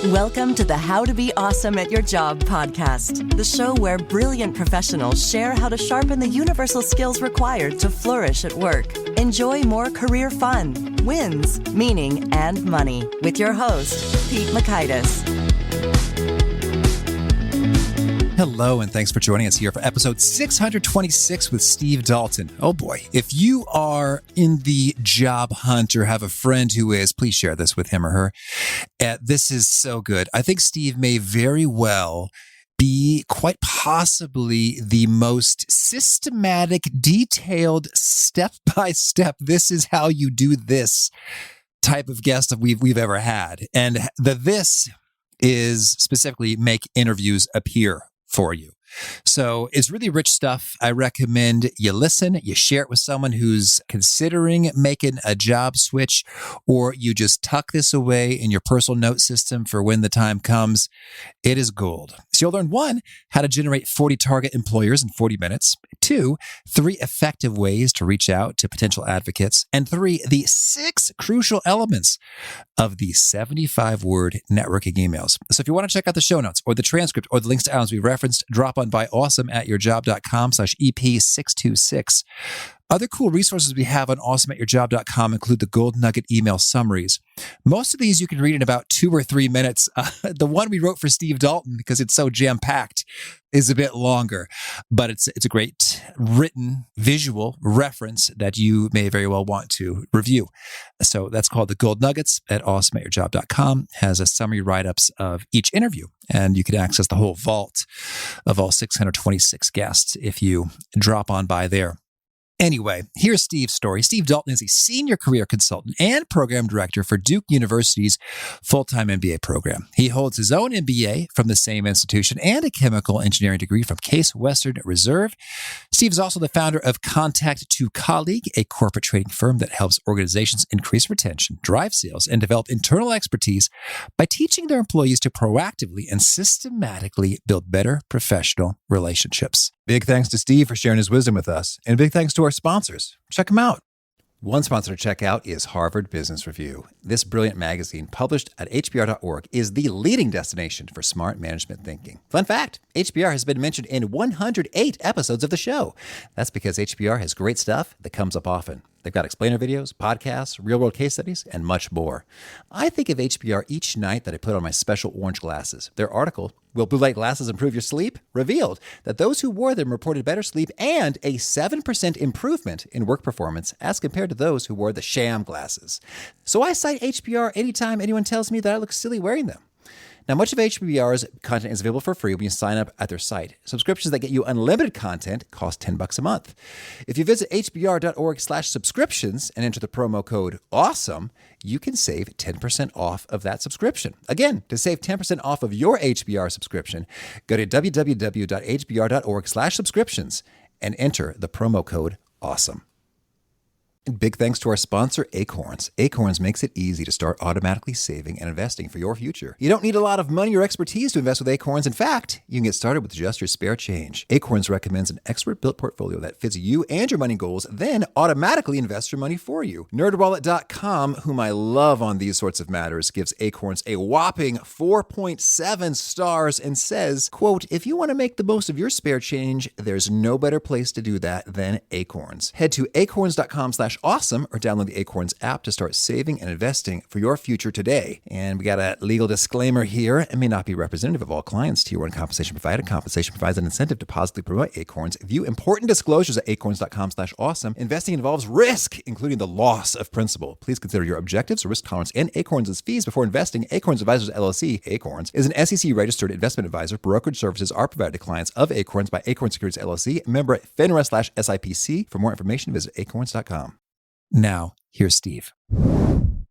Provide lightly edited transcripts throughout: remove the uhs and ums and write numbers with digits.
Welcome to the How to Be Awesome at Your Job podcast, the show where brilliant professionals share how to sharpen the universal skills required to flourish at work. Enjoy more career fun, wins, meaning, and money with your host, Pete Makaitis. Hello, and thanks for joining us here for episode 626 with Steve Dalton. Oh boy, if you are in the job hunt or have a friend who is, please share this with him or her. This is so good. I think Steve may very well be quite possibly the most systematic, detailed, step-by-step, this is how you do this type of guest that we've ever had. And this is specifically make interviews appear for you. So it's really rich stuff. I recommend you listen, you share it with someone who's considering making a job switch, or you just tuck this away in your personal note system for when the time comes. It is gold. So you'll learn 1, how to generate 40 target employers in 40 minutes. 2, 3 effective ways to reach out to potential advocates. And 3, the 6 crucial elements of the 75-word networking emails. So if you want to check out the show notes or the transcript or the links to items we referenced, drop on by awesomeatyourjob.com/EP626. Other cool resources we have on awesomeatyourjob.com include the Gold Nugget email summaries. Most of these you can read in about 2 or 3 minutes. The one we wrote for Steve Dalton, because it's so jam-packed, is a bit longer, but it's a great written visual reference that you may very well want to review. So that's called the Gold Nuggets at awesomeatyourjob.com. Has a summary write-ups of each interview, and you can access the whole vault of all 626 guests if you drop on by there. Anyway, here's Steve's story. Steve Dalton is a senior career consultant and program director for Duke University's full-time MBA program. He holds his own MBA from the same institution and a chemical engineering degree from Case Western Reserve. Steve is also the founder of Contact to Colleague, a corporate training firm that helps organizations increase retention, drive sales, and develop internal expertise by teaching their employees to proactively and systematically build better professional relationships. Big thanks to Steve for sharing his wisdom with us, and big thanks to our sponsors. Check them out. One sponsor to check out is Harvard Business Review. This brilliant magazine, published at hbr.org, is the leading destination for smart management thinking. Fun fact, HBR has been mentioned in 108 episodes of the show. That's because HBR has great stuff that comes up often. They've got explainer videos, podcasts, real-world case studies, and much more. I think of HBR each night that I put on my special orange glasses. Their article, Will Blue Light Glasses Improve Your Sleep?, revealed that those who wore them reported better sleep and a 7% improvement in work performance as compared to those who wore the sham glasses. So I cite HBR anytime anyone tells me that I look silly wearing them. Now, much of HBR's content is available for free when you sign up at their site. Subscriptions that get you unlimited content cost $10 a month. If you visit hbr.org/subscriptions and enter the promo code AWESOME, you can save 10% off of that subscription. Again, to save 10% off of your HBR subscription, go to www.hbr.org/subscriptions and enter the promo code AWESOME. And big thanks to our sponsor, Acorns. Acorns makes it easy to start automatically saving and investing for your future. You don't need a lot of money or expertise to invest with Acorns. In fact, you can get started with just your spare change. Acorns recommends an expert-built portfolio that fits you and your money goals, then automatically invests your money for you. NerdWallet.com, whom I love on these sorts of matters, gives Acorns a whopping 4.7 stars and says, quote, if you want to make the most of your spare change, there's no better place to do that than Acorns. Head to acorns.com/awesome or download the Acorns app to start saving and investing for your future today. And we got a legal disclaimer here. It may not be representative of all clients. Tier 1 compensation provided. Compensation provides an incentive to positively promote Acorns. View important disclosures at acorns.com/awesome. Investing involves risk, including the loss of principal. Please consider your objectives, risk tolerance, and Acorns' fees before investing. Acorns Advisors LLC, Acorns, is an SEC-registered investment advisor. Brokerage services are provided to clients of Acorns by Acorns Securities LLC, member FINRA/SIPC. For more information, visit acorns.com. Now, here's Steve.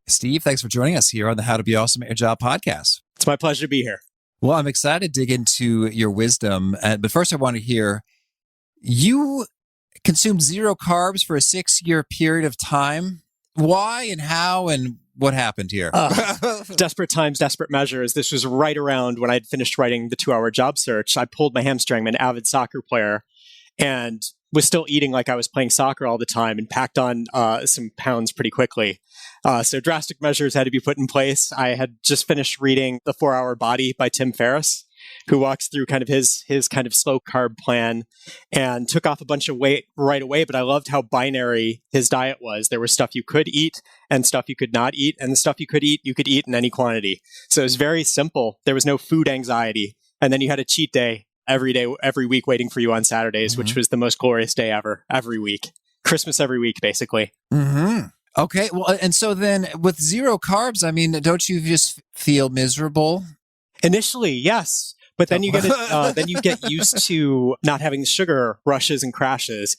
Steve, thanks for joining us here on the How to Be Awesome at Your Job podcast. It's my pleasure to be here. Well, I'm excited to dig into your wisdom. But first, I want to hear, you consumed 0 carbs for a 6-year period of time. Why and how and what happened here? Desperate times, desperate measures. This was right around when I'd finished writing the 2-hour job search. I pulled my hamstring. I'm an avid soccer player. And was still eating like I was playing soccer all the time and packed on some pounds pretty quickly. So drastic measures had to be put in place. I had just finished reading The 4-Hour Body by Tim Ferriss, who walks through kind of his kind of slow carb plan, and took off a bunch of weight right away. But I loved how binary his diet was. There was stuff you could eat and stuff you could not eat. And the stuff you could eat in any quantity. So it was very simple. There was no food anxiety. And then you had a cheat day every week waiting for you on Saturdays, which was the most glorious day ever, every week. Christmas every week, basically. Mm-hmm. Okay. Well, and so then with zero carbs, I mean, don't you just feel miserable? Initially, yes. But then you get used to not having the sugar rushes and crashes.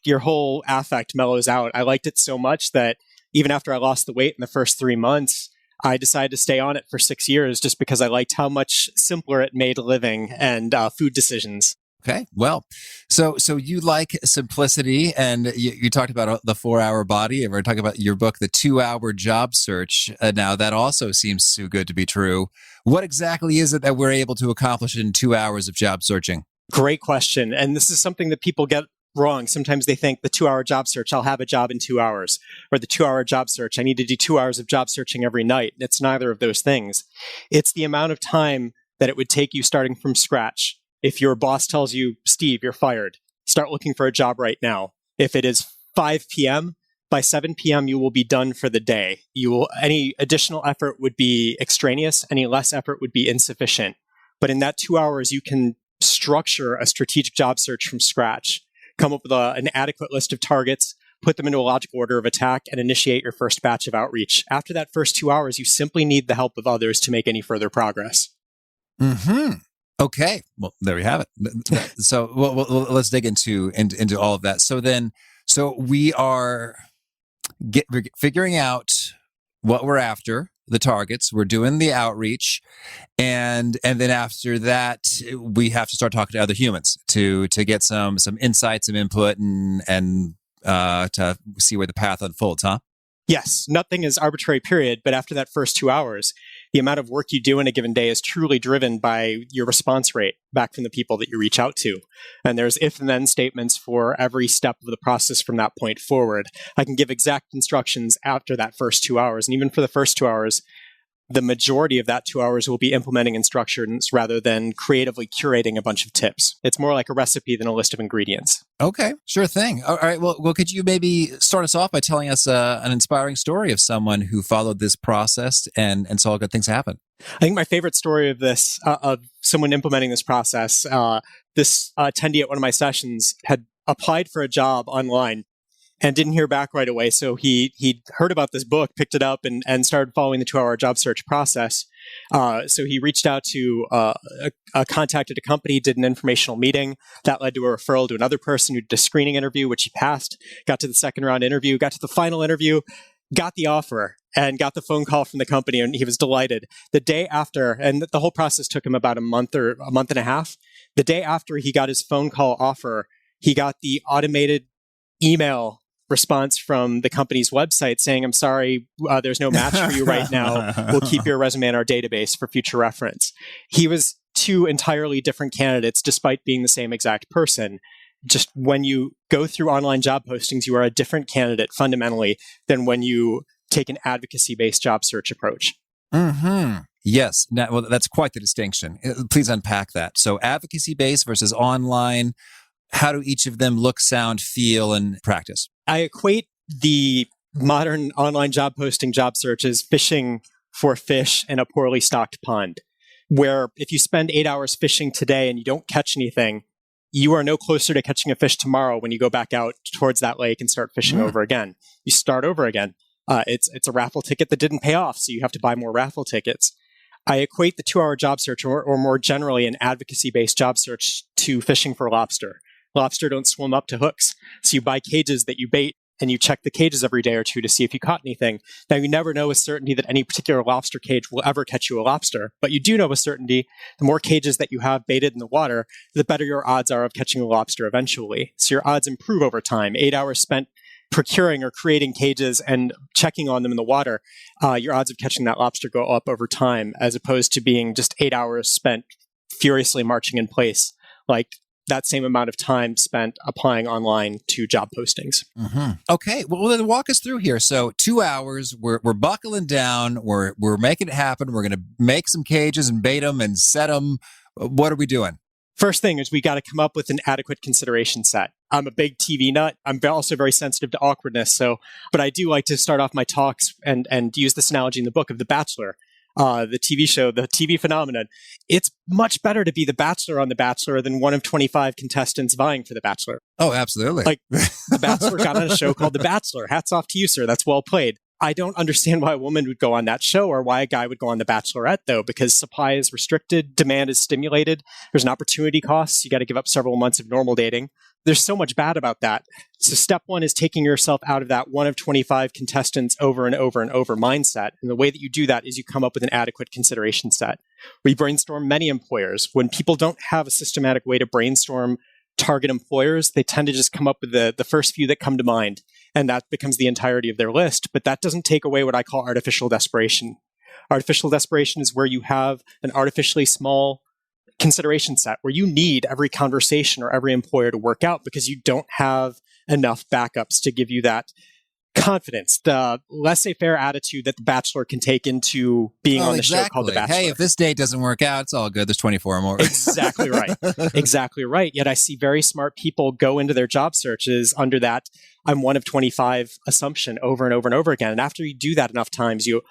Your whole affect mellows out. I liked it so much that even after I lost the weight in the first 3 months, I decided to stay on it for 6 years just because I liked how much simpler it made living and food decisions. Okay. Well, so you like simplicity, and you talked about the 4-Hour Body, and we're talking about your book, The 2-Hour Job Search. Now that also seems too good to be true. What exactly is it that we're able to accomplish in 2 hours of job searching? Great question. And this is something that people get wrong. Sometimes they think the 2-hour job search, I'll have a job in 2 hours, or the 2-hour job search, I need to do 2 hours of job searching every night. It's neither of those things. It's the amount of time that it would take you starting from scratch. If your boss tells you, Steve, you're fired, start looking for a job right now. If it is 5 p.m., by 7 p.m., you will be done for the day. Any additional effort would be extraneous. Any less effort would be insufficient. But in that 2 hours, you can structure a strategic job search from scratch, come up with an adequate list of targets, put them into a logical order of attack, and initiate your first batch of outreach. After that first 2 hours, you simply need the help of others to make any further progress. Mm-hmm. Okay. Well, there we have it. So let's dig into all of that. So we are figuring out what we're after, the targets. We're doing the outreach, and then after that, we have to start talking to other humans to get some insights, some input, and to see where the path unfolds. Huh? Yes, nothing is arbitrary, period. But after that first 2 hours, the amount of work you do in a given day is truly driven by your response rate back from the people that you reach out to. And there's if and then statements for every step of the process from that point forward. I can give exact instructions after that first 2 hours. And even for the first 2 hours, the majority of that 2 hours will be implementing instructions rather than creatively curating a bunch of tips. It's more like a recipe than a list of ingredients. Okay, sure thing. All right. Well, could you maybe start us off by telling us an inspiring story of someone who followed this process and saw good things happen? I think my favorite story of this, of someone implementing this process, this attendee at one of my sessions had applied for a job online and didn't hear back right away. So he heard about this book, picked it up, and started following the 2-hour job search process. So he reached out to contacted a company, did an informational meeting. That led to a referral to another person who did a screening interview, which he passed, got to the second round interview, got to the final interview, got the offer, and got the phone call from the company, and he was delighted. The day after, and the whole process took him about a month and a half. The day after he got his phone call offer, he got the automated email response from the company's website saying, I'm sorry, there's no match for you right now. We'll keep your resume in our database for future reference. He was two entirely different candidates, despite being the same exact person. Just when you go through online job postings, you are a different candidate fundamentally than when you take an advocacy-based job search approach. Mm-hmm. Yes. Now, well, that's quite the distinction. Please unpack that. So advocacy-based versus online. How do each of them look, sound, feel, and practice? I equate the modern online job posting job search as fishing for fish in a poorly stocked pond, where if you spend 8 hours fishing today and you don't catch anything, you are no closer to catching a fish tomorrow when you go back out towards that lake and start fishing over again. You start over again. It's a raffle ticket that didn't pay off, so you have to buy more raffle tickets. I equate the 2-hour job search, or more generally an advocacy-based job search, to fishing for lobster. Lobster don't swim up to hooks. So you buy cages that you bait, and you check the cages every day or two to see if you caught anything. Now, you never know with certainty that any particular lobster cage will ever catch you a lobster, but you do know with certainty the more cages that you have baited in the water, the better your odds are of catching a lobster eventually. So your odds improve over time. 8 hours spent procuring or creating cages and checking on them in the water, your odds of catching that lobster go up over time, as opposed to being just 8 hours spent furiously marching in place like that same amount of time spent applying online to job postings. Mm-hmm. Okay. Well, then walk us through here. So 2 hours, we're buckling down. We're making it happen. We're going to make some cages and bait them and set them. What are we doing? First thing is we got to come up with an adequate consideration set. I'm a big TV nut. I'm also very sensitive to awkwardness. But I do like to start off my talks and use this analogy in the book of The Bachelor, the TV show, the TV phenomenon. It's much better to be the Bachelor on The Bachelor than one of 25 contestants vying for The Bachelor. Oh, absolutely. Like The Bachelor got on a show called The Bachelor. Hats off to you, sir. That's well played. I don't understand why a woman would go on that show or why a guy would go on The Bachelorette, though, because supply is restricted, demand is stimulated, there's an opportunity cost, you got to give up several months of normal dating. There's so much bad about that. So step one is taking yourself out of that one of 25 contestants over and over and over mindset. And the way that you do that is you come up with an adequate consideration set. We brainstorm many employers. When people don't have a systematic way to brainstorm target employers, they tend to just come up with the first few that come to mind. And that becomes the entirety of their list. But that doesn't take away what I call artificial desperation. Artificial desperation is where you have an artificially small consideration set where you need every conversation or every employer to work out because you don't have enough backups to give you that confidence, the laissez-faire attitude that The Bachelor can take into being on the show called The Bachelor. Hey, if this date doesn't work out, it's all good. There's 24 more. Exactly right. Exactly right. Yet I see very smart people go into their job searches under that I'm one of 25 assumption over and over and over again. And after you do that enough times, you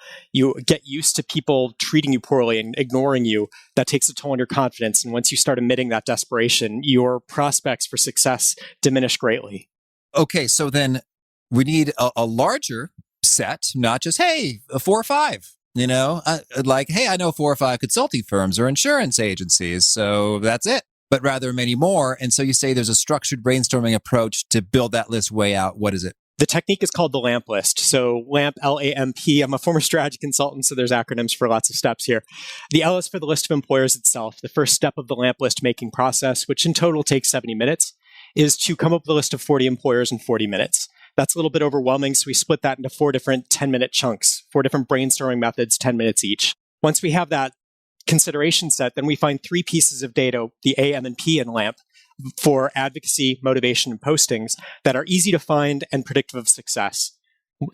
get used to people treating you poorly and ignoring you. That takes a toll on your confidence. And once you start emitting that desperation, your prospects for success diminish greatly. Okay, so then we need a larger set, not just, hey, 4 or 5, like, hey, I know 4 or 5 consulting firms or insurance agencies, so that's it, but rather many more. And so you say there's a structured brainstorming approach to build that list way out. What is it? The technique is called the LAMP list. So LAMP, L-A-M-P. I'm a former strategy consultant, so there's acronyms for lots of steps here. The L is for the list of employers itself. The first step of the LAMP list making process, which in total takes 70 minutes, is to come up with a list of 40 employers in 40 minutes. That's a little bit overwhelming, so we split that into 4 different 10-minute chunks, 4 different brainstorming methods, 10 minutes each. Once we have that consideration set, then we find 3 pieces of data, the A, M, and P in LAMP, for advocacy, motivation, and postings that are easy to find and predictive of success.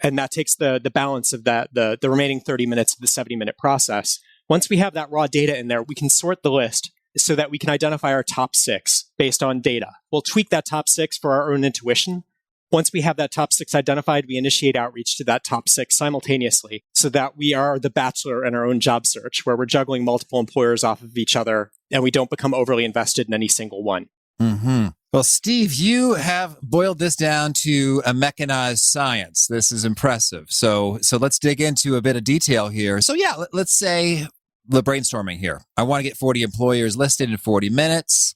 And that takes the balance of that, the remaining 30 minutes of the 70-minute process. Once we have that raw data in there, we can sort the list so that we can identify our top 6 based on data. We'll tweak that top 6 for our own intuition. Once we have that top 6 identified, we initiate outreach to that top 6 simultaneously so that we are the Bachelor in our own job search, where we're juggling multiple employers off of each other and we don't become overly invested in any single one. Mm-hmm. Well, Steve, you have boiled this down to a mechanized science. This is impressive. So let's dig into a bit of detail here. So yeah, let's say the brainstorming here. I want to get 40 employers listed in 40 minutes.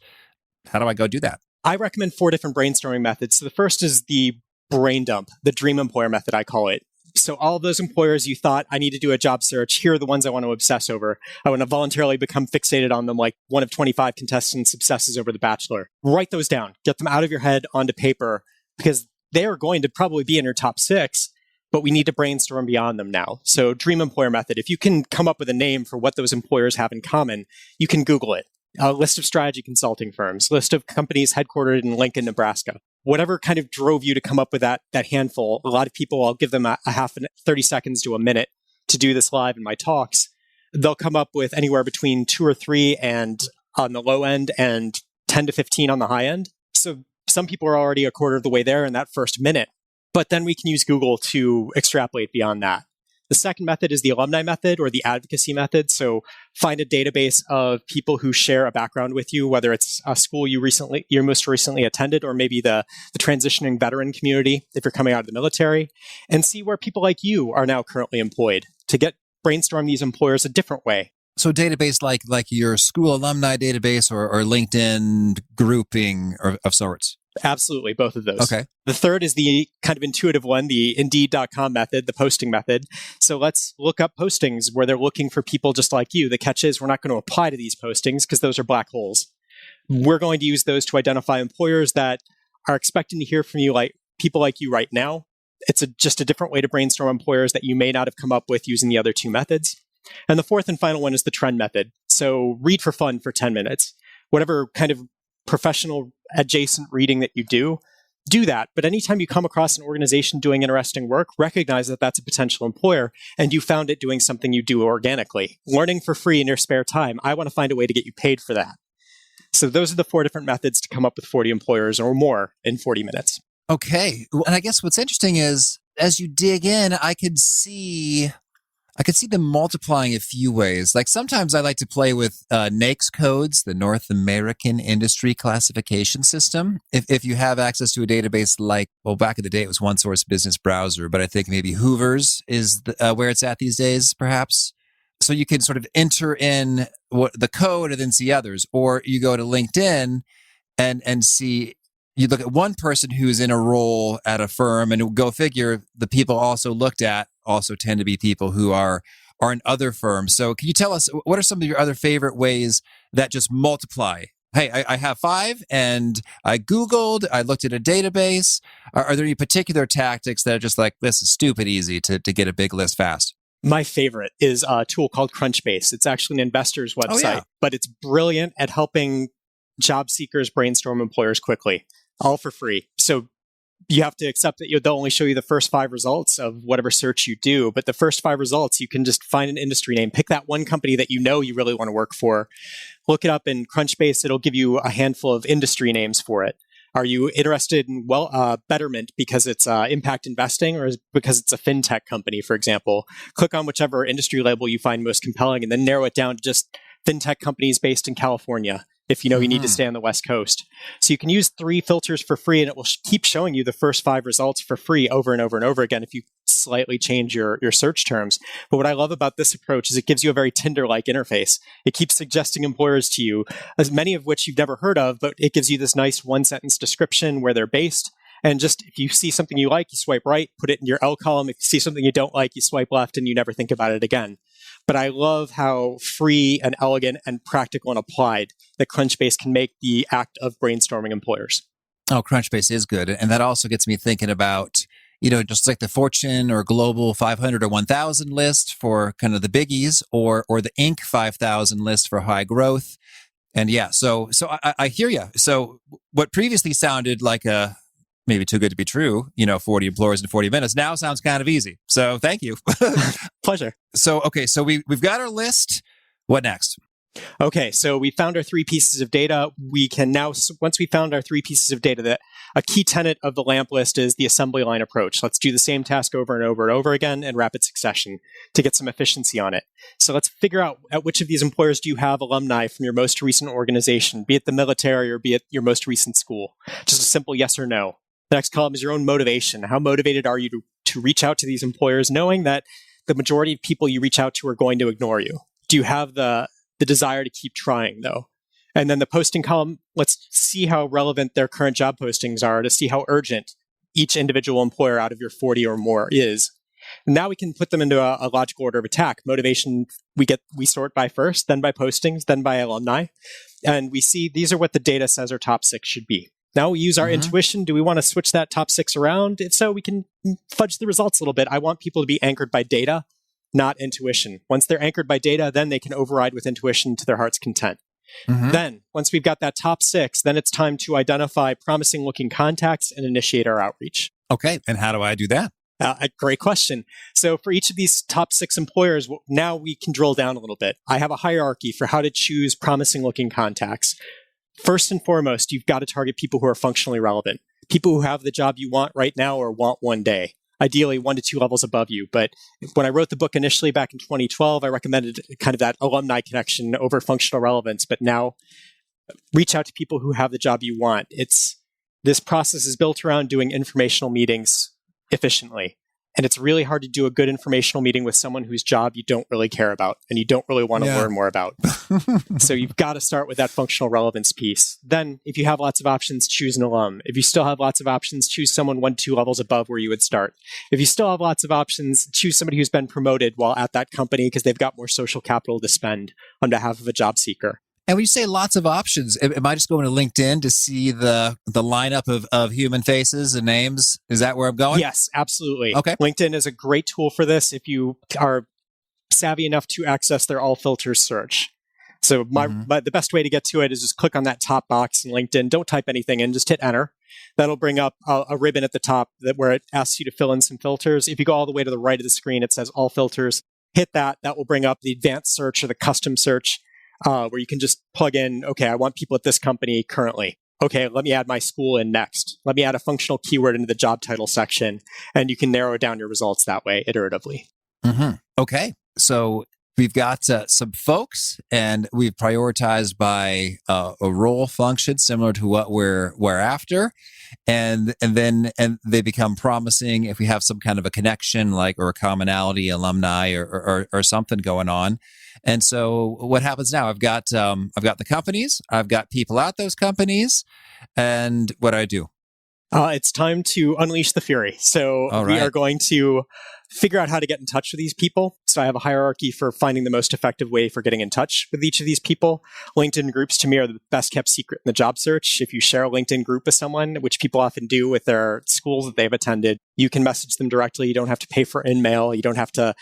How do I go do that? I recommend 4 different brainstorming methods. So the first is the brain dump, the dream employer method, I call it. So all of those employers you thought, I need to do a job search, here are the ones I want to obsess over. I want to voluntarily become fixated on them like one of 25 contestants obsesses over The Bachelor. Write those down. Get them out of your head onto paper because they are going to probably be in your top 6, but we need to brainstorm beyond them now. So dream employer method, if you can come up with a name for what those employers have in common, you can Google it. A list of strategy consulting firms, list of companies headquartered in Lincoln, Nebraska. Whatever kind of drove you to come up with that handful. A lot of people, I'll give them a 30 seconds to a minute to do this live in my talks. They'll come up with anywhere between 2 or 3 and on the low end and 10 to 15 on the high end. So some people are already a quarter of the way there in that first minute. But then we can use Google to extrapolate beyond that. The second method is the alumni method or the advocacy method. So find a database of people who share a background with you, whether it's a school you most recently attended, or maybe the transitioning veteran community if you're coming out of the military, and see where people like you are now currently employed to brainstorm these employers a different way. So database like your school alumni database or LinkedIn grouping of sorts? Absolutely, both of those. Okay. The third is the kind of intuitive one, the Indeed.com method, the posting method. So let's look up postings where they're looking for people just like you. The catch is we're not going to apply to these postings because those are black holes. We're going to use those to identify employers that are expecting to hear from you, like people like you right now. It's just a different way to brainstorm employers that you may not have come up with using the other 2 methods. And the fourth and final one is the trend method. So read for fun for 10 minutes. Whatever kind of professional adjacent reading that you do that. But anytime you come across an organization doing interesting work, recognize that that's a potential employer and you found it doing something you do organically. Learning for free in your spare time, I want to find a way to get you paid for that. So those are the 4 different methods to come up with 40 employers or more in 40 minutes. Okay. And I guess what's interesting is as you dig in, I could see them multiplying a few ways. Like sometimes I like to play with NAICS codes, the North American Industry Classification System. If you have access to a database like, well, back in the day, it was OneSource Business Browser, but I think maybe Hoover's is where it's at these days, perhaps. So you can sort of enter in the code and then see others. Or you go to LinkedIn and see, you look at one person who's in a role at a firm and go figure the people also looked at also tend to be people who are in other firms. So can you tell us, what are some of your other favorite ways that just multiply? Hey, I have 5 and I Googled, I looked at a database. Are there any particular tactics that are just like, this is stupid easy to get a big list fast? My favorite is a tool called Crunchbase. It's actually an investor's website, but it's brilliant at helping job seekers brainstorm employers quickly, all for free. So you have to accept that they'll only show you the first 5 results of whatever search you do. But the first 5 results, you can just find an industry name, pick that one company that you know you really want to work for, look it up in Crunchbase. It'll give you a handful of industry names for it. Are you interested in Betterment because it's impact investing or because it's a fintech company, for example? Click on whichever industry label you find most compelling and then narrow it down to just fintech companies based in California if you know you need to stay on the West Coast. So you can use 3 filters for free and it will keep showing you the first 5 results for free over and over and over again if you slightly change your search terms. But what I love about this approach is it gives you a very Tinder-like interface. It keeps suggesting employers to you, as many of which you've never heard of, but it gives you this nice 1-sentence description where they're based. And just if you see something you like, you swipe right, put it in your L column. If you see something you don't like, you swipe left and you never think about it again. But I love how free and elegant and practical and applied that Crunchbase can make the act of brainstorming employers. Oh, Crunchbase is good. And that also gets me thinking about, just like the Fortune or Global 500 or 1000 list for kind of the biggies or the Inc. 5000 list for high growth. And yeah, so I hear you. So what previously sounded like maybe too good to be true, 40 employers in 40 minutes now sounds kind of easy. So thank you. Pleasure. So, okay. So we've got our list. What next? Okay, so we found our 3 pieces of data. We can now, once we found our 3 pieces of data, that a key tenet of the LAMP list is the assembly line approach. Let's do the same task over and over and over again in rapid succession to get some efficiency on it. So let's figure out at which of these employers do you have alumni from your most recent organization, be it the military or be it your most recent school. Just a simple yes or no. The next column is your own motivation. How motivated are you to reach out to these employers knowing that the majority of people you reach out to are going to ignore you? Do you have the desire to keep trying, though? And then the posting column, let's see how relevant their current job postings are to see how urgent each individual employer out of your 40 or more is. And now we can put them into a logical order of attack. Motivation, we sort by first, then by postings, then by alumni. And we see these are what the data says our top 6 should be. Now we use our intuition. Do we want to switch that top 6 around? If so, we can fudge the results a little bit. I want people to be anchored by data, not intuition. Once they're anchored by data, then they can override with intuition to their heart's content. Then, once we've got that top 6, then it's time to identify promising looking contacts and initiate our outreach. Okay. And how do I do that? A great question. So for each of these top 6 employers, now we can drill down a little bit. I have a hierarchy for how to choose promising looking contacts. First and foremost, you've got to target people who are functionally relevant, people who have the job you want right now or want one day, ideally 1 to 2 levels above you. But when I wrote the book initially back in 2012, I recommended kind of that alumni connection over functional relevance. But now reach out to people who have the job you want. This process is built around doing informational meetings efficiently. And it's really hard to do a good informational meeting with someone whose job you don't really care about and you don't really want to learn more about. So you've got to start with that functional relevance piece. Then, if you have lots of options, choose an alum. If you still have lots of options, choose someone 1 to 2 levels above where you would start. If you still have lots of options, choose somebody who's been promoted while at that company because they've got more social capital to spend on behalf of a job seeker. And when you say lots of options, am I just going to LinkedIn to see the lineup of human faces and names? Is that where I'm going? Yes, absolutely. Okay. LinkedIn is a great tool for this if you are savvy enough to access their all filters search. So the best way to get to it is just click on that top box in LinkedIn. Don't type anything in, just hit enter. That'll bring up a ribbon at the top where it asks you to fill in some filters. If you go all the way to the right of the screen, it says all filters. Hit that. That will bring up the advanced search or the custom search where you can just plug in, okay, I want people at this company currently. Okay, let me add my school in next. Let me add a functional keyword into the job title section. And you can narrow down your results that way iteratively. Mm-hmm. Okay. So we've got some folks, and we've prioritized by a role function similar to what we're after, and then they become promising if we have some kind of a connection, like or a commonality, alumni, or something going on. And so what happens now? I've got the companies, I've got people at those companies, and what do I do? It's time to unleash the fury. So we are going to figure out how to get in touch with these people. So I have a hierarchy for finding the most effective way for getting in touch with each of these people. LinkedIn groups to me are the best kept secret in the job search. If you share a LinkedIn group with someone, which people often do with their schools that they've attended, you can message them directly. You don't have to pay for InMail. You don't have to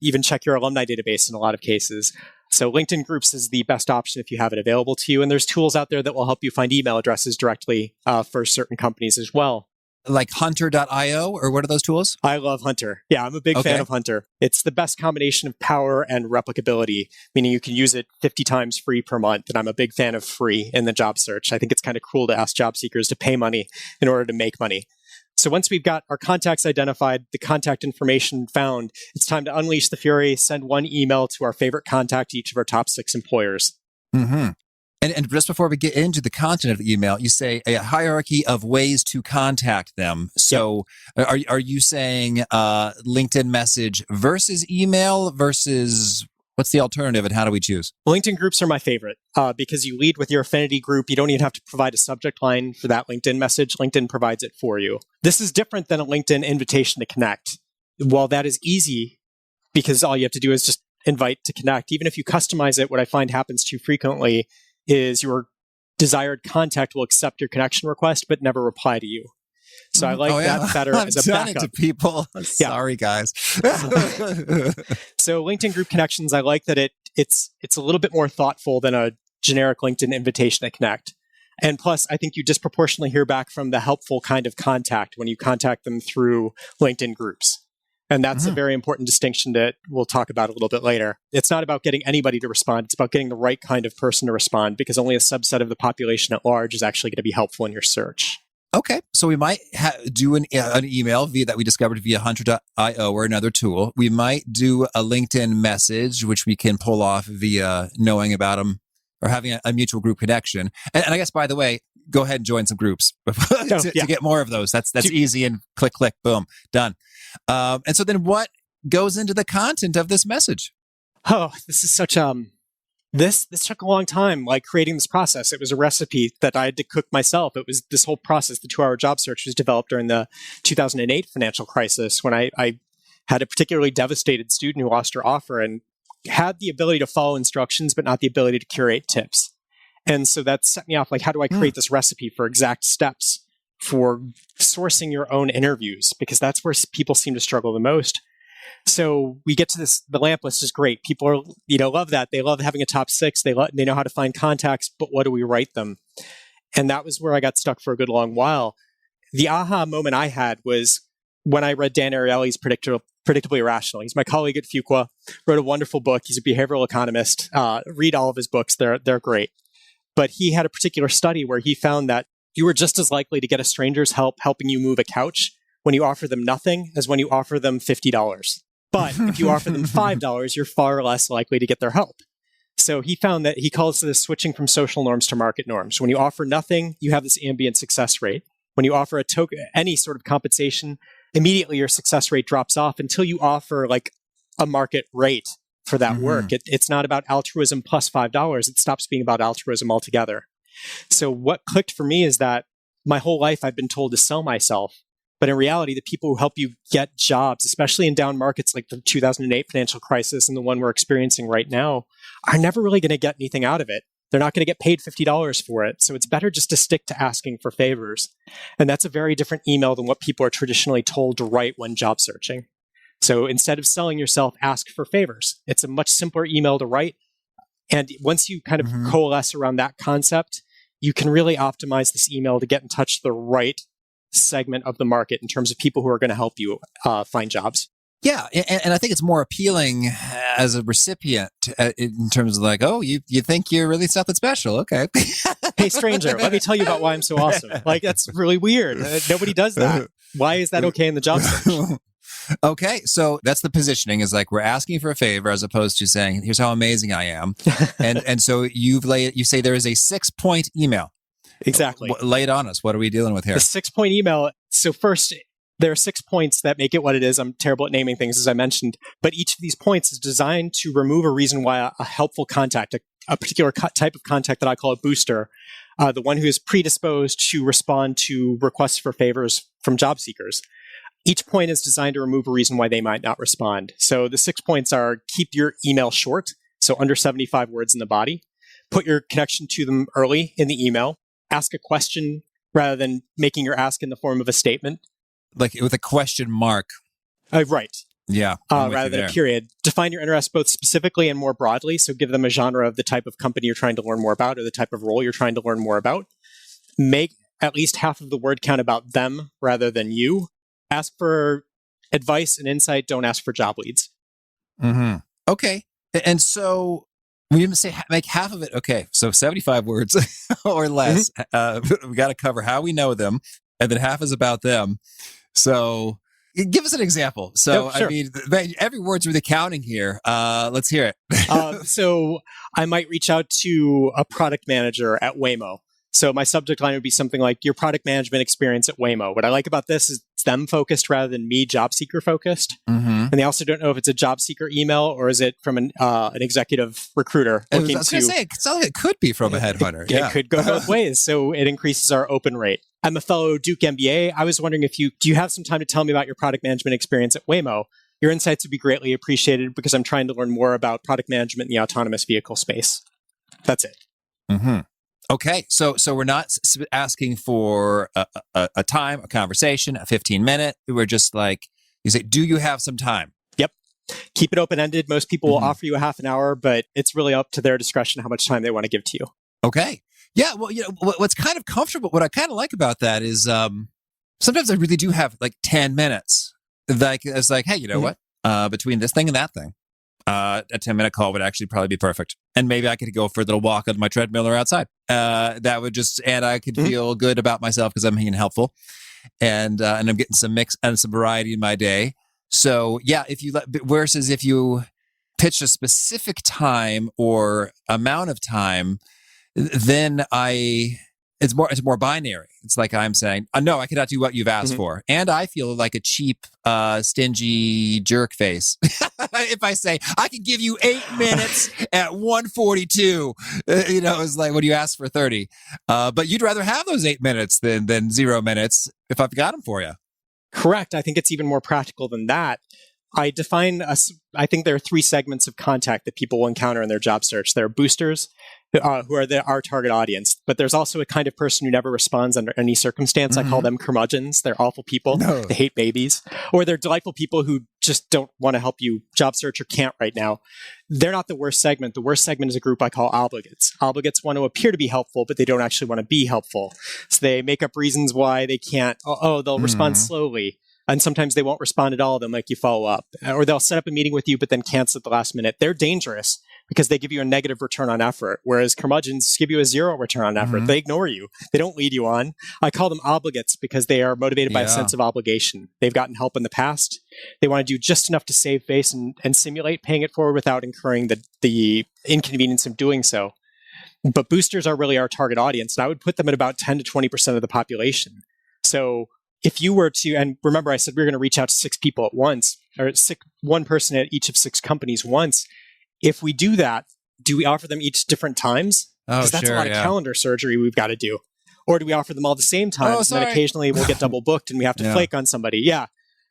even check your alumni database in a lot of cases. So LinkedIn groups is the best option if you have it available to you. And there's tools out there that will help you find email addresses directly for certain companies as well. Like hunter.io, or what are those tools? I love Hunter. Yeah, I'm a big fan of Hunter. It's the best combination of power and replicability, meaning you can use it 50 times free per month. And I'm a big fan of free in the job search. I think it's kind of cruel to ask job seekers to pay money in order to make money. So once we've got our contacts identified, the contact information found, it's time to unleash the fury, send one email to our favorite contact, each of our top 6 employers. Mm-hmm. And just before we get into the content of the email, you say a hierarchy of ways to contact them. So are you saying LinkedIn message versus email versus what's the alternative, and how do we choose? LinkedIn groups are my favorite because you lead with your affinity group. You don't even have to provide a subject line for that LinkedIn message. LinkedIn provides it for you. This is different than a LinkedIn invitation to connect. While that is easy because all you have to do is just invite to connect, even if you customize it, what I find happens too frequently is your desired contact will accept your connection request but never reply to you. So I like that better as a backup. I've done it to people. Sorry, guys. So LinkedIn group connections, I like that it's a little bit more thoughtful than a generic LinkedIn invitation to connect. And plus, I think you disproportionately hear back from the helpful kind of contact when you contact them through LinkedIn groups. And that's a very important distinction that we'll talk about a little bit later. It's not about getting anybody to respond. It's about getting the right kind of person to respond, because only a subset of the population at large is actually going to be helpful in your search. Okay, so we might do an email that we discovered via hunter.io or another tool. We might do a LinkedIn message, which we can pull off via knowing about them or having a mutual group connection. And I guess, by the way, go ahead and join some groups to get more of those. That's easy, and click, boom, done. And so then what goes into the content of this message? Oh, this is such This took a long time, like creating this process. It was a recipe that I had to cook myself. It was this whole process. The 2-hour job search was developed during the 2008 financial crisis, when I had a particularly devastated student who lost her offer and had the ability to follow instructions, but not the ability to curate tips. And so that set me off, like, how do I create this recipe for exact steps for sourcing your own interviews? Because that's where people seem to struggle the most. So we get to this, the lamp list is great. People are, love that. They love having a top 6. They know how to find contacts, but what do we write them? And that was where I got stuck for a good long while. The aha moment I had was when I read Dan Ariely's Predictably Irrational. He's my colleague at Fuqua, wrote a wonderful book. He's a behavioral economist. Read all of his books. They're great. But he had a particular study where he found that you were just as likely to get a stranger's help helping you move a couch when you offer them nothing as when you offer them $50. But if you offer them $5, you're far less likely to get their help. So he found that, he calls this switching from social norms to market norms. When you offer nothing, you have this ambient success rate. When you offer any sort of compensation, immediately your success rate drops off until you offer like a market rate for that work. It's not about altruism plus $5. It stops being about altruism altogether. So what clicked for me is that my whole life I've been told to sell myself. But in reality, the people who help you get jobs, especially in down markets like the 2008 financial crisis and the one we're experiencing right now, are never really going to get anything out of it. They're not going to get paid $50 for it. So it's better just to stick to asking for favors. And that's a very different email than what people are traditionally told to write when job searching. So instead of selling yourself, ask for favors. It's a much simpler email to write. And once you kind of coalesce around that concept, you can really optimize this email to get in touch with the right segment of the market in terms of people who are going to help you find jobs. Yeah, and I think it's more appealing as a recipient in terms of like, oh, you think you're really something special. Okay. Hey, stranger, let me tell you about why I'm so awesome. Like, that's really weird. Nobody does that. Why is that okay in the job search? Okay, so that's the positioning is like we're asking for a favor as opposed to saying, here's how amazing I am. And so you say there is a 6-point email. Exactly. Lay it on us. What are we dealing with here? The 6-point email. So first, there are 6 points that make it what it is. I'm terrible at naming things, as I mentioned. But each of these points is designed to remove a reason why a helpful contact, a particular type of contact that I call a booster, the one who is predisposed to respond to requests for favors from job seekers. Each point is designed to remove a reason why they might not respond. So the 6 points are: keep your email short, so under 75 words in the body. Put your connection to them early in the email. Ask a question rather than making your ask in the form of a statement. Like with a question mark. Right. Yeah. Rather than a period. Define your interest both specifically and more broadly. So give them a genre of the type of company you're trying to learn more about or the type of role you're trying to learn more about. Make at least half of the word count about them rather than you. Ask for advice and insight. Don't ask for job leads. Mm-hmm. Okay. And so we didn't say make half of it. Okay. So 75 words or less. We got to cover how we know them. And then half is about them. So give us an example. So, sure. I mean, every word's really counting here. Let's hear it. So I might reach out to a product manager at Waymo. So my subject line would be something like your product management experience at Waymo. What I like about this is it's them focused rather than me job seeker focused. Mm-hmm. And they also don't know if it's a job seeker email or is it from an executive recruiter looking to... I was going to say, it sounds like it could be from a headhunter. It could go both ways. So it increases our open rate. I'm a fellow Duke MBA. I was wondering do you have some time to tell me about your product management experience at Waymo? Your insights would be greatly appreciated because I'm trying to learn more about product management in the autonomous vehicle space. That's it. Mm-hmm. Okay, so we're not asking for a time, a conversation, a 15-minute. We're just like, you say, do you have some time? Yep. Keep it open-ended. Most people will offer you a half an hour, but it's really up to their discretion how much time they want to give to you. Okay. Yeah, well, what's kind of comfortable, what I kind of like about that is sometimes I really do have like 10 minutes. Like, it's like, hey, you know what? Between this thing and that thing, a 10-minute call would actually probably be perfect. And maybe I could go for a little walk on my treadmill or outside. That would and I could feel good about myself because I'm being helpful. And I'm getting some mix and some variety in my day. So yeah, versus if you pitch a specific time or amount of time, then it's more binary. It's like I'm saying, no, I cannot do what you've asked for. And I feel like a cheap, stingy jerk face. If I say, I can give you 8 minutes at 1:42, it's like, what do you ask for 30? But you'd rather have those 8 minutes than 0 minutes if I've got them for you. Correct. I think it's even more practical than that. I think there are 3 segments of contact that people will encounter in their job search. There are boosters, who are our target audience. But there's also a kind of person who never responds under any circumstance. I call them curmudgeons. They're awful people. No. They hate babies. Or they're delightful people who just don't want to help you job search or can't right now. They're not the worst segment. The worst segment is a group I call obligates. Obligates want to appear to be helpful, but they don't actually want to be helpful. So they make up reasons why they can't. They'll respond slowly. And sometimes they won't respond at all. They'll make you follow up. Or they'll set up a meeting with you, but then cancel at the last minute. They're dangerous because they give you a negative return on effort, whereas curmudgeons give you a 0 return on effort. They ignore you. They don't lead you on. I call them obligates because they are motivated by a sense of obligation. They've gotten help in the past. They want to do just enough to save face and simulate paying it forward without incurring the inconvenience of doing so. But boosters are really our target audience, and I would put them at about 10 to 20% of the population. So if you were to, and remember I said we were going to reach out to 6 people at once, or one person at each of 6 companies once. If we do that, do we offer them each different times? Because that's a lot of calendar surgery we've got to do. Or do we offer them all the same time? And then occasionally we'll get double booked and we have to flake on somebody. Yeah.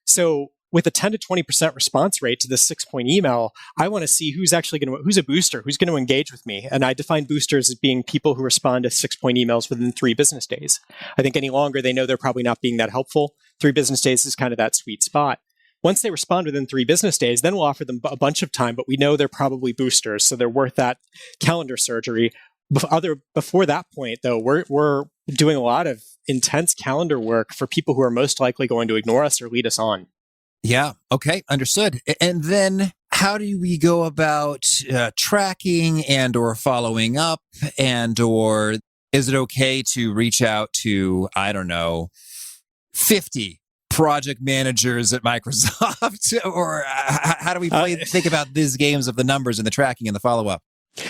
So with a 10 to 20% response rate to this 6-point email, I want to see who's a booster, who's going to engage with me. And I define boosters as being people who respond to 6-point emails within 3 business days. I think any longer, they know they're probably not being that helpful. 3 business days is kind of that sweet spot. Once they respond within 3 business days, then we'll offer them a bunch of time, but we know they're probably boosters, so they're worth that calendar surgery. Before that point, though, we're doing a lot of intense calendar work for people who are most likely going to ignore us or lead us on. Yeah. Okay. Understood. And then how do we go about tracking and or following up, and or is it okay to reach out to, I don't know, 50 project managers at Microsoft? Or how do we think about these games of the numbers and the tracking and the follow-up?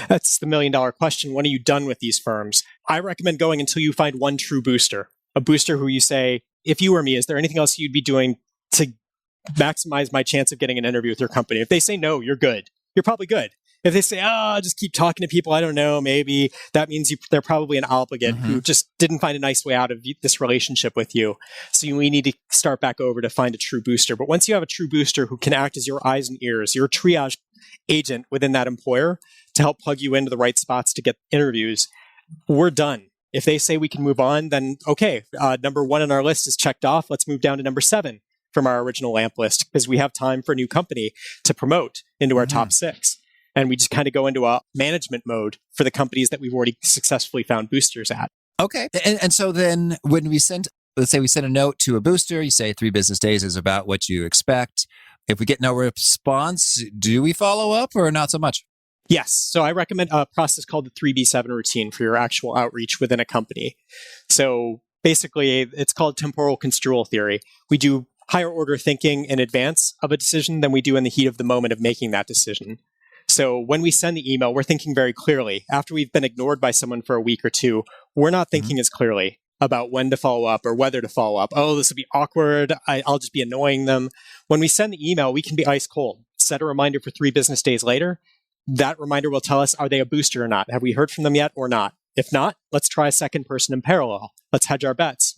That's the $1,000,000 question. When are you done with these firms? I recommend going until you find one true booster, a booster who you say, if you were me, is there anything else you'd be doing to maximize my chance of getting an interview with your company? If they say no, you're good. You're probably good. If they say, just keep talking to people, I don't know, maybe that means they're probably an obligate who just didn't find a nice way out of this relationship with you. So we need to start back over to find a true booster. But once you have a true booster who can act as your eyes and ears, your triage agent within that employer to help plug you into the right spots to get interviews, we're done. If they say we can move on, then okay, number 1 on our list is checked off. Let's move down to number 7 from our original lamp list, because we have time for a new company to promote into our top 6. And we just kind of go into a management mode for the companies that we've already successfully found boosters at. Okay. And so then when let's say we send a note to a booster, you say 3 business days is about what you expect. If we get no response, do we follow up or not so much? Yes. So I recommend a process called the 3B7 routine for your actual outreach within a company. So basically, it's called temporal construal theory. We do higher order thinking in advance of a decision than we do in the heat of the moment of making that decision. So when we send the email, we're thinking very clearly. After we've been ignored by someone for a week or 2, we're not thinking as clearly about when to follow up or whether to follow up. Oh, this will be awkward. I'll just be annoying them. When we send the email, we can be ice cold. Set a reminder for 3 business days later. That reminder will tell us, are they a booster or not? Have we heard from them yet or not? If not, let's try a second person in parallel. Let's hedge our bets.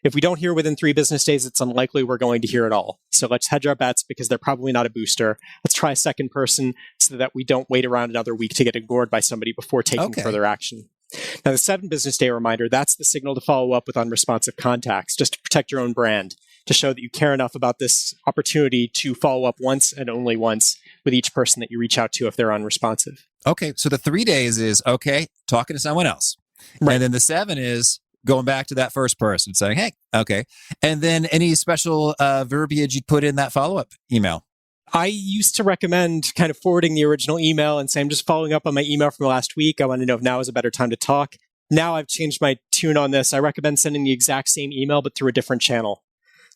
If we don't hear within 3 business days, it's unlikely we're going to hear at all. So let's hedge our bets because they're probably not a booster. Let's try a second person so that we don't wait around another week to get ignored by somebody before taking further action. Now, the 7 business day reminder, that's the signal to follow up with unresponsive contacts, just to protect your own brand, to show that you care enough about this opportunity to follow up once and only once with each person that you reach out to if they're unresponsive. Okay, so the 3 days is, okay, talking to someone else. Right. And then the 7 is going back to that first person saying, hey, okay. And then any special verbiage you'd put in that follow-up email? I used to recommend kind of forwarding the original email and saying, I'm just following up on my email from last week. I want to know if now is a better time to talk. Now I've changed my tune on this. I recommend sending the exact same email, but through a different channel.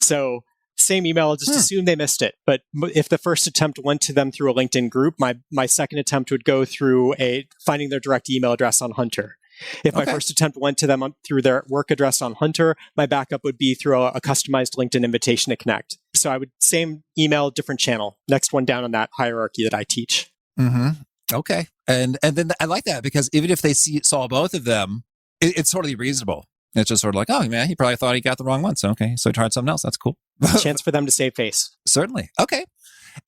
So same email, just assume they missed it. But if the first attempt went to them through a LinkedIn group, my second attempt would go through finding their direct email address on Hunter. If my first attempt went to them through their work address on Hunter, my backup would be through a customized LinkedIn invitation to connect. So I would same email, different channel. Next one down on that hierarchy that I teach. Okay. And then I like that because even if they saw both of them, it's totally reasonable. It's just sort of like, oh man, he probably thought he got the wrong one. So okay, so he tried something else. That's cool. Chance for them to save face. Certainly. Okay.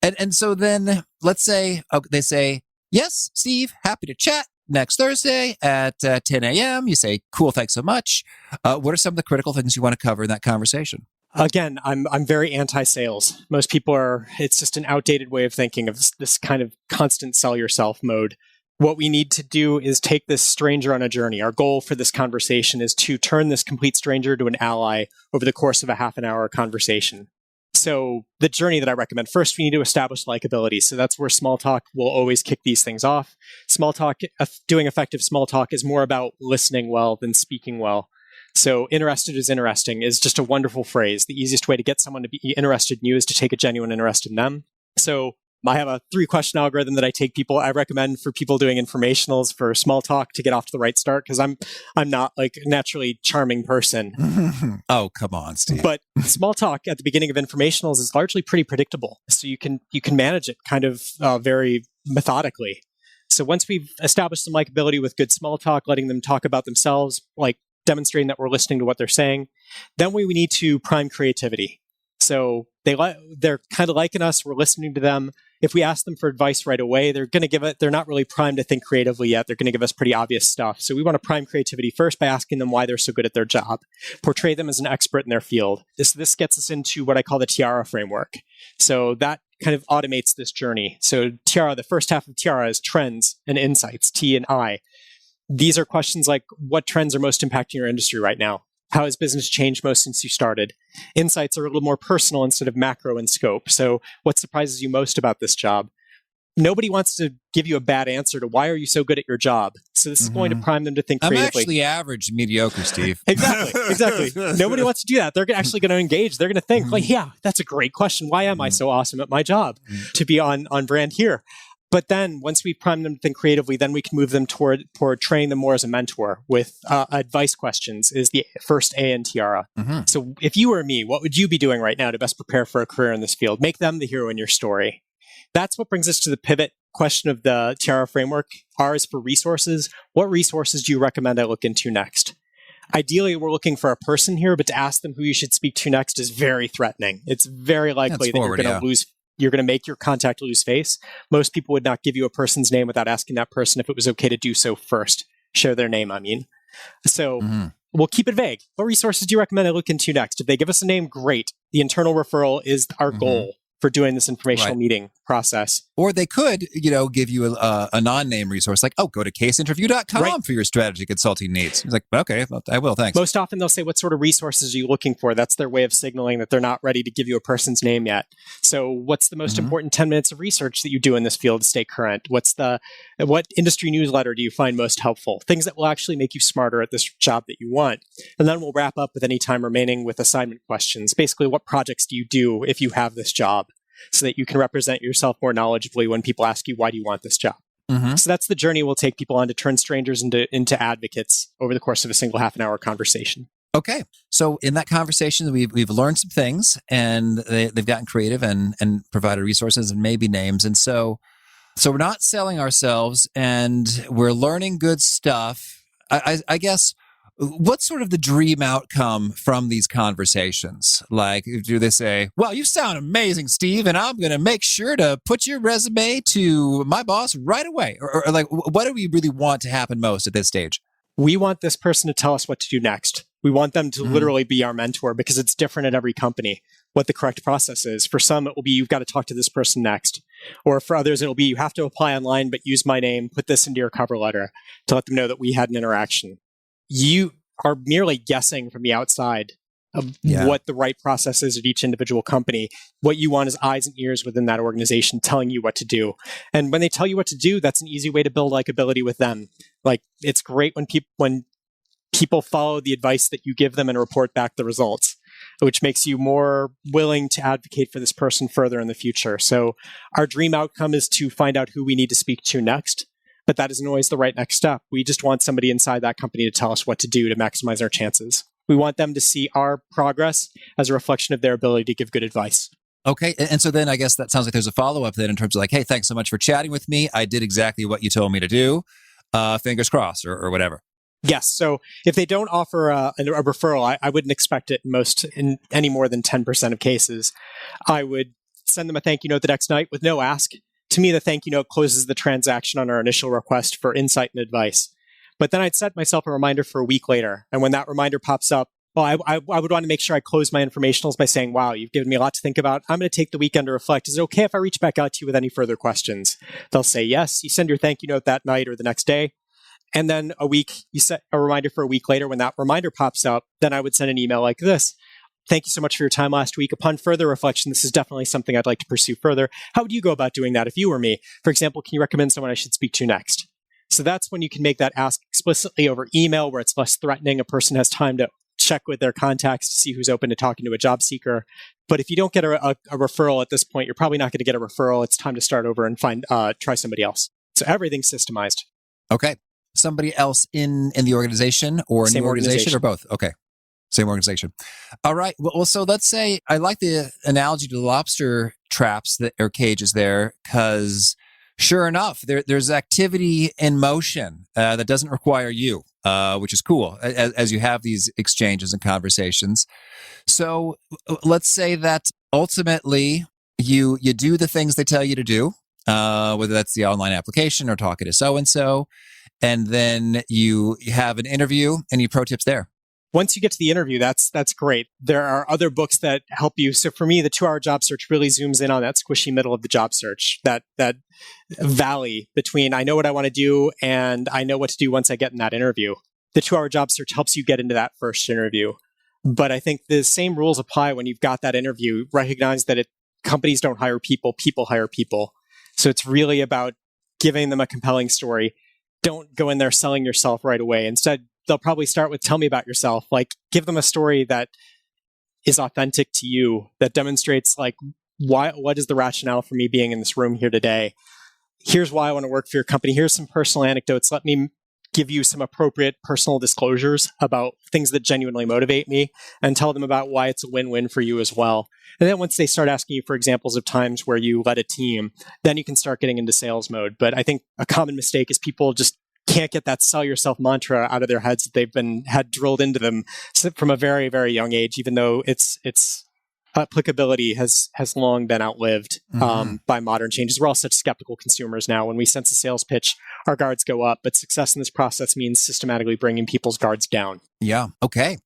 And so then let's say they say, yes, Steve, happy to chat next Thursday at 10 a.m. You say, cool, thanks so much. What are some of the critical things you want to cover in that conversation? Again, I'm very anti-sales. Most people it's just an outdated way of thinking of this kind of constant sell yourself mode. What we need to do is take this stranger on a journey. Our goal for this conversation is to turn this complete stranger to an ally over the course of a half an hour conversation. So the journey that I recommend, first, we need to establish likability. So that's where small talk will always kick these things off. Small talk, doing effective small talk is more about listening well than speaking well. So interested is interesting is just a wonderful phrase. The easiest way to get someone to be interested in you is to take a genuine interest in them. So I have a 3-question algorithm that I recommend for people doing informationals for small talk to get off to the right start, because I'm not like a naturally charming person. Oh, come on, Steve. But small talk at the beginning of informationals is largely pretty predictable. So you can manage it kind of very methodically. So once we've established some likability with good small talk, letting them talk about themselves, like demonstrating that we're listening to what they're saying, then we need to prime creativity. So they're kind of liking us. We're listening to them. if we ask them for advice right away, they're going to give it, they're not really primed to think creatively yet. They're going to give us pretty obvious stuff. So we want to prime creativity first by asking them why they're so good at their job, portray them as an expert in their field. This gets us into what I call the Tiara framework. So that kind of automates this journey. So Tiara, the first half of Tiara is trends and insights, T and I. These are questions like, what trends are most impacting your industry right now? How has business changed most since you started? Insights are a little more personal instead of macro in scope. So what surprises you most about this job? Nobody wants to give you a bad answer to why are you so good at your job? So this is going to prime them to think creatively. I'm actually average, mediocre, Steve. Exactly. Nobody wants to do that. They're actually going to engage. They're going to think like, yeah, that's a great question. Why am I so awesome at my job? To be on brand here. But then once we prime them to think creatively, then we can move them toward training them more as a mentor with advice questions is the first A in Tiara. So if you were me, what would you be doing right now to best prepare for a career in this field? Make them the hero in your story. That's what brings us to the pivot question of the Tiara framework. R is for resources. What resources do you recommend I look into next? Ideally, we're looking for a person here, but to ask them who you should speak to next is very threatening. It's very likely that you're going to lose. You're going to make your contact lose face. Most people would not give you a person's name without asking that person if it was okay to do so first. Share their name, I mean. So we'll keep it vague. What resources do you recommend I look into next? If they give us a name, great. The internal referral is our goal for doing this informational meeting process. Or they could, give you a non-name resource like, go to caseinterview.com for your strategy consulting needs. It's like, okay, I will, thanks. Most often they'll say, what sort of resources are you looking for? That's their way of signaling that they're not ready to give you a person's name yet. So what's the most important 10 minutes of research that you do in this field to stay current? What industry newsletter do you find most helpful? Things that will actually make you smarter at this job that you want. And then we'll wrap up with any time remaining with assignment questions. Basically, what projects do you do if you have this job? So that you can represent yourself more knowledgeably when people ask you, why do you want this job? So that's the journey we'll take people on to turn strangers into advocates over the course of a single half an hour conversation. Okay. So in that conversation, we've learned some things and they've gotten creative and provided resources and maybe names. And so we're not selling ourselves and we're learning good stuff. I guess, what's sort of the dream outcome from these conversations? Like, do they say, well, you sound amazing, Steve, and I'm going to make sure to put your resume to my boss right away? Or like, what do we really want to happen most at this stage? We want this person to tell us what to do next. We want them to literally be our mentor because it's different at every company, what the correct process is. For some, it will be, you've got to talk to this person next. Or for others, it'll be, you have to apply online, but use my name, put this into your cover letter to let them know that we had an interaction. You are merely guessing from the outside of what the right process is at each individual company. What you want is eyes and ears within that organization telling you what to do. And when they tell you what to do, that's an easy way to build likability with them. Like, it's great when people follow the advice that you give them and report back the results, which makes you more willing to advocate for this person further in the future. So our dream outcome is to find out who we need to speak to next. But that isn't always the right next step. We just want somebody inside that company to tell us what to do to maximize our chances. We want them to see our progress as a reflection of their ability to give good advice. Okay. And so then I guess that sounds like there's a follow-up then in terms of like, hey, thanks so much for chatting with me. I did exactly what you told me to do. Fingers crossed or whatever. Yes. So if they don't offer a referral, I wouldn't expect it in any more than 10% of cases. I would send them a thank you note the next night with no ask. To me, the thank you note closes the transaction on our initial request for insight and advice. But then I'd set myself a reminder for a week later. And when that reminder pops up, well, I would want to make sure I close my informationals by saying, wow, you've given me a lot to think about. I'm going to take the weekend to reflect. Is it okay if I reach back out to you with any further questions? They'll say yes. You send your thank you note that night or the next day. And then you set a reminder for a week later. When that reminder pops up, then I would send an email like this. Thank you so much for your time last week. Upon further reflection, this is definitely something I'd like to pursue further. How would you go about doing that if you were me? For example, can you recommend someone I should speak to next? So that's when you can make that ask explicitly over email, where it's less threatening. A person has time to check with their contacts to see who's open to talking to a job seeker. But if you don't get a referral at this point, you're probably not going to get a referral. It's time to start over and try somebody else. So everything's systemized. Okay. Somebody else in the organization or a new organization or both? Okay. Same organization. All right. Well, so let's say I like the analogy to the lobster traps or cages there, because sure enough, there's activity in motion that doesn't require you, which is cool as you have these exchanges and conversations. So let's say that ultimately You do the things they tell you to do, whether that's the online application or talking to so-and-so, and then you have an interview and you pro tips there. Once you get to the interview, that's great. There are other books that help you. So for me, the 2-Hour Job Search really zooms in on that squishy middle of the job search, that valley between I know what I want to do and I know what to do once I get in that interview. The 2-Hour Job Search helps you get into that first interview. But I think the same rules apply when you've got that interview. Recognize that companies don't hire people, people hire people. So it's really about giving them a compelling story. Don't go in there selling yourself right away. Instead, they'll probably start with tell me about yourself. Like give them a story that is authentic to you, that demonstrates like what is the rationale for me being in this room here today. Here's why I want to work for your company. Here's some personal anecdotes. Let me give you some appropriate personal disclosures about things that genuinely motivate me and tell them about why it's a win-win for you as well. And then once they start asking you for examples of times where you led a team, then you can start getting into sales mode. But I think a common mistake is people just can't get that sell yourself mantra out of their heads that they've had drilled into them from a very, very young age, even though its applicability has long been outlived by modern changes. We're all such skeptical consumers now. When we sense a sales pitch, our guards go up, but success in this process means systematically bringing people's guards down. Yeah. Okay.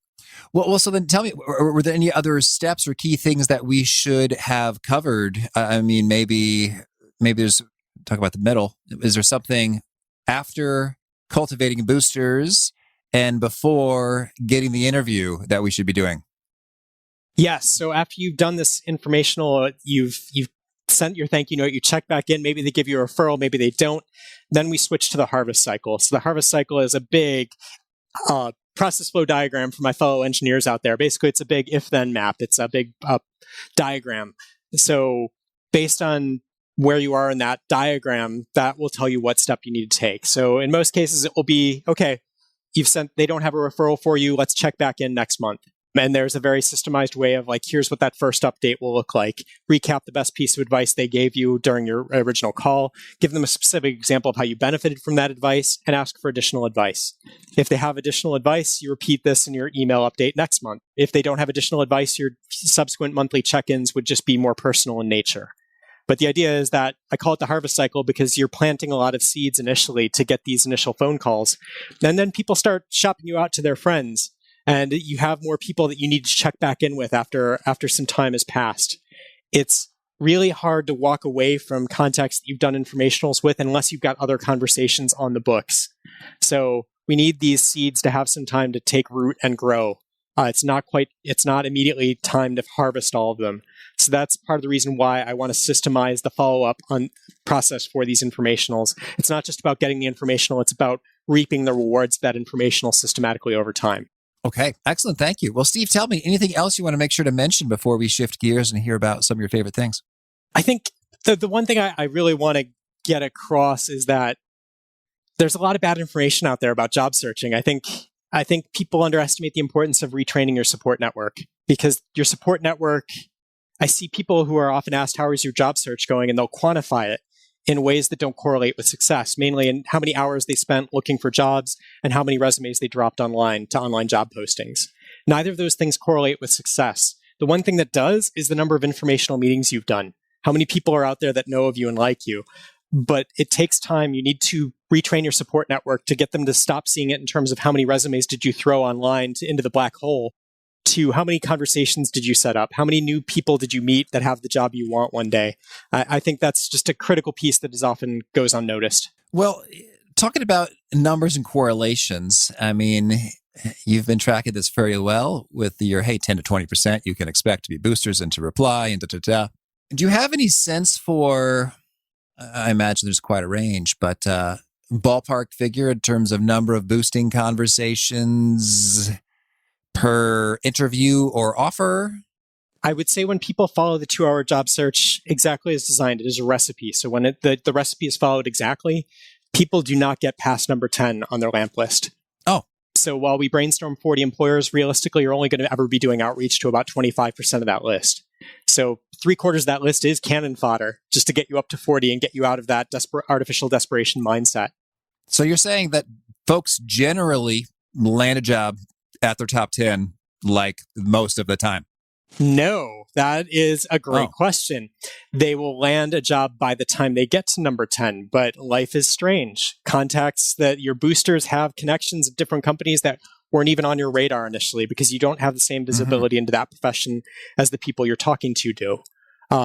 Well, so then tell me, were there any other steps or key things that we should have covered? I mean, maybe there's, talk about the middle. Is there something after cultivating boosters and before getting the interview that we should be doing? Yes. So after you've done this informational, you've sent your thank you note, you check back in, maybe they give you a referral, maybe they don't. Then we switch to the harvest cycle. So the harvest cycle is a big process flow diagram for my fellow engineers out there. Basically, it's a big if-then map. It's a big diagram. So based on where you are in that diagram, that will tell you what step you need to take. So in most cases, it will be, okay, they don't have a referral for you. Let's check back in next month. And there's a very systemized way of like, here's what that first update will look like. Recap the best piece of advice they gave you during your original call. Give them a specific example of how you benefited from that advice and ask for additional advice. If they have additional advice, you repeat this in your email update next month. If they don't have additional advice, your subsequent monthly check-ins would just be more personal in nature. But the idea is that I call it the harvest cycle because you're planting a lot of seeds initially to get these initial phone calls. And then people start shopping you out to their friends. And you have more people that you need to check back in with after some time has passed. It's really hard to walk away from contacts that you've done informationals with unless you've got other conversations on the books. So we need these seeds to have some time to take root and grow. It's not immediately time to harvest all of them. So that's part of the reason why I want to systemize the follow-up on process for these informationals. It's not just about getting the informational, it's about reaping the rewards of that informational systematically over time. Okay, excellent. Thank you. Well, Steve, tell me anything else you want to make sure to mention before we shift gears and hear about some of your favorite things. I think the one thing I really want to get across is that there's a lot of bad information out there about job searching. I think people underestimate the importance of retraining your support network because your support network, I see people who are often asked, how is your job search going? And they'll quantify it in ways that don't correlate with success, mainly in how many hours they spent looking for jobs and how many resumes they dropped online to online job postings. Neither of those things correlate with success. The one thing that does is the number of informational meetings you've done. How many people are out there that know of you and like you? But it takes time. You need to retrain your support network to get them to stop seeing it in terms of how many resumes did you throw online into the black hole to how many conversations did you set up? How many new people did you meet that have the job you want one day? I think that's just a critical piece that is often goes unnoticed. Well, talking about numbers and correlations, I mean, you've been tracking this very well with your, 10 to 20% you can expect to be boosters and to reply and da-da-da. Do you have any sense for, I imagine there's quite a range, but ballpark figure in terms of number of boosting conversations per interview or offer? I would say when people follow the 2-hour job search exactly as designed, it is a recipe. So when the recipe is followed exactly, people do not get past number 10 on their lamp list. Oh. So while we brainstorm 40 employers, realistically, you're only going to ever be doing outreach to about 25% of that list. So 3/4 of that list is cannon fodder just to get you up to 40 and get you out of that artificial desperation mindset. So you're saying that folks generally land a job at their top 10 like most of the time? No. that is a great question. They will land a job by the time they get to number 10, but life is strange. Contacts that your boosters have connections at different companies that weren't even on your radar initially because you don't have the same visibility into that profession as the people you're talking to do.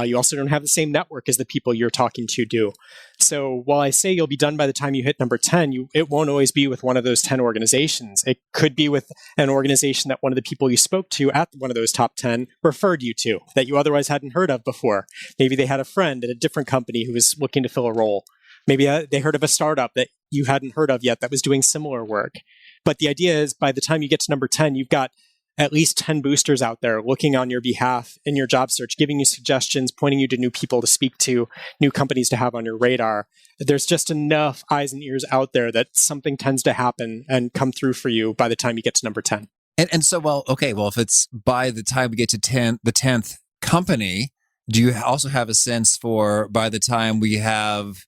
You also don't have the same network as the people you're talking to do. So while I say you'll be done by the time you hit number 10, it won't always be with one of those 10 organizations. It could be with an organization that one of the people you spoke to at one of those top 10 referred you to that you otherwise hadn't heard of before. Maybe they had a friend at a different company who was looking to fill a role. Maybe they heard of a startup that you hadn't heard of yet that was doing similar work. But the idea is by the time you get to number 10, you've got at least 10 boosters out there looking on your behalf in your job search, giving you suggestions, pointing you to new people to speak to, new companies to have on your radar. There's just enough eyes and ears out there that something tends to happen and come through for you by the time you get to number 10. And so, if it's by the time we get to the 10th company, do you also have a sense for by the time we have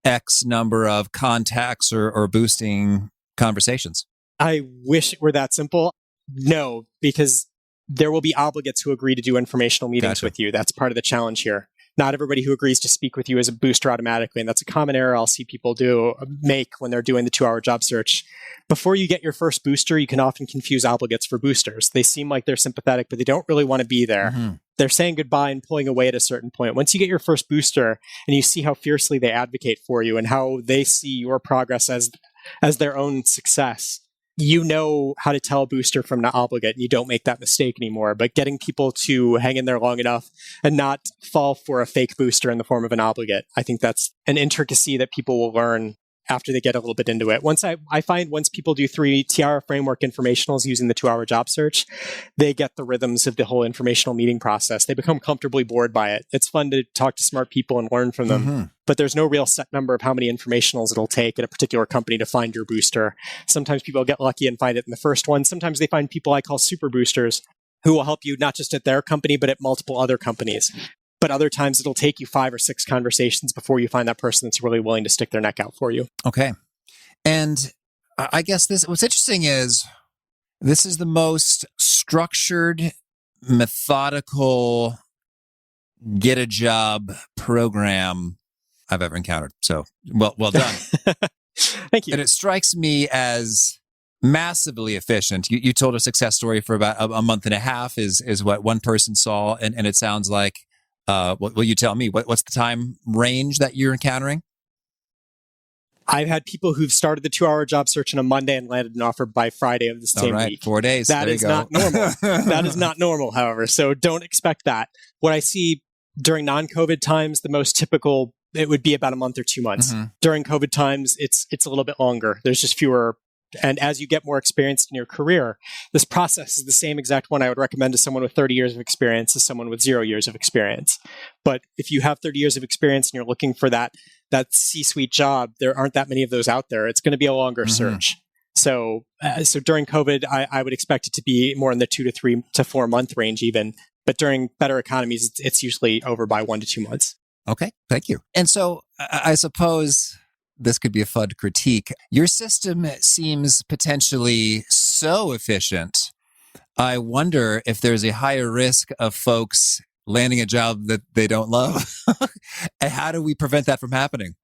X number of contacts or boosting conversations? I wish it were that simple. No, because there will be obligates who agree to do informational meetings with you. That's part of the challenge here. Not everybody who agrees to speak with you is a booster automatically, and that's a common error I'll see people make when they're doing the 2-hour job search. Before you get your first booster, you can often confuse obligates for boosters. They seem like they're sympathetic, but they don't really want to be there. Mm-hmm. They're saying goodbye and pulling away at a certain point. Once you get your first booster and you see how fiercely they advocate for you and how they see your progress as their own success, you know how to tell a booster from an obligate, and you don't make that mistake anymore. But getting people to hang in there long enough and not fall for a fake booster in the form of an obligate, I think that's an intricacy that people will learn after they get a little bit into it. I find once people do 3 Tiara framework informationals using the 2-hour job search, they get the rhythms of the whole informational meeting process. They become comfortably bored by it. It's fun to talk to smart people and learn from them. Mm-hmm. But there's no real set number of how many informationals it'll take at a particular company to find your booster. Sometimes people get lucky and find it in the first one. Sometimes they find people I call super boosters who will help you not just at their company, but at multiple other companies. But other times it'll take you 5 or 6 conversations before you find that person that's really willing to stick their neck out for you. Okay. And I guess what's interesting is this is the most structured, methodical, get a job program I've ever encountered. So well done. Thank you. And it strikes me as massively efficient. You told a success story for about a month and a half is what one person saw. And it sounds like, will you tell me what's the time range that you're encountering? I've had people who've started the 2-hour job search on a Monday and landed an offer by Friday of the same week. 4 days. That is not normal. That is not normal, however. So don't expect that. What I see during non-COVID times, the most typical, it would be about a month or 2 months. Mm-hmm. During COVID times, it's a little bit longer. There's just fewer. And as you get more experienced in your career, this process is the same exact one I would recommend to someone with 30 years of experience as someone with 0 years of experience. But if you have 30 years of experience and you're looking for that C-suite job, there aren't that many of those out there. It's going to be a longer search. So during COVID, I would expect it to be more in the 2 to 3 to 4 month range even. But during better economies, it's usually over by 1 to 2 months. Okay, thank you. And so I suppose this could be a fun critique. Your system seems potentially so efficient. I wonder if there's a higher risk of folks landing a job that they don't love. And how do we prevent that from happening?